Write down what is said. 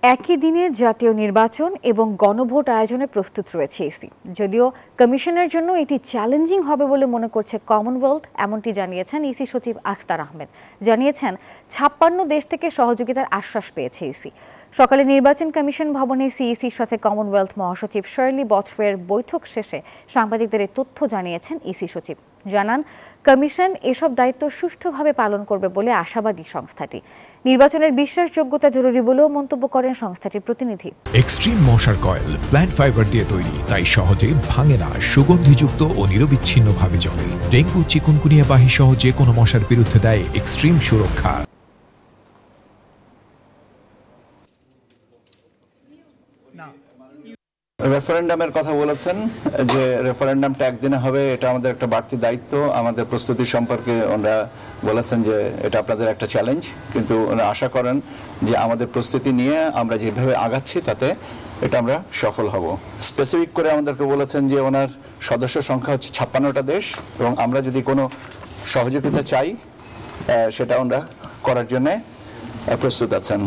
একই দিনে জাতীয় নির্বাচন এবং গণভোট আয়োজনে প্রস্তুত রয়েছে ইসি। যদিও কমিশনের জন্য এটি চ্যালেঞ্জিং হবে বলে মনে করছে কমনওয়েলথ, এমনটি জানিয়েছেন ইসি সচিব আখতার আহমেদ। জানিয়েছেন ৫৬ দেশ থেকে সহযোগিতার আশ্বাস পেয়েছে ইসি। সকালে নির্বাচন কমিশন ভবনে সিইসির সাথে কমনওয়েলথ মহাসচিব শার্লি বটওয়ের বৈঠক শেষে সাংবাদিকদের এই তথ্য জানিয়েছেন ইসি সচিব। জানান, কমিশন এসব দায়িত্ব সুষ্ঠুভাবে পালন করবে বলে আশাবাদী সংস্থাটি। নির্বাচনের বিশ্বাসযোগ্যতা জরুরি বলেও মন্তব্য করেন সংস্থাটির প্রতিনিধি। এক্সট্রিম মশার কয়েল প্ল্যান্ট ফাইবার দিয়ে তৈরি, তাই সহজে ভাঙে না, সুগন্ধিযুক্ত ও নিরবিচ্ছিন্নভাবে জ্বলে। ডেঙ্গু, চিকুনগুনিয়া বাহি সহ যে কোনো মশার বিরুদ্ধে দেয় এক্সট্রিম সুরক্ষা। রেফারেন্ডামের কথা বলেছেন যে রেফারেন্ডামটা একদিনে হবে, এটা আমাদের একটা বাড়তি দায়িত্ব। আমাদের প্রস্তুতি সম্পর্কে ওনারা বলেছেন যে এটা আপনাদের একটা চ্যালেঞ্জ, কিন্তু ওনারা আশা করেন যে আমাদের প্রস্তুতি নিয়ে আমরা যেভাবে আগাচ্ছি তাতে এটা আমরা সফল হব। স্পেসিফিক করে আমাদেরকে বলেছেন যে ওনার সদস্য সংখ্যা হচ্ছে ৫৬টা দেশ, এবং আমরা যদি কোনো সহযোগিতা চাই সেটা ওনারা করার জন্য প্রস্তুত আছেন।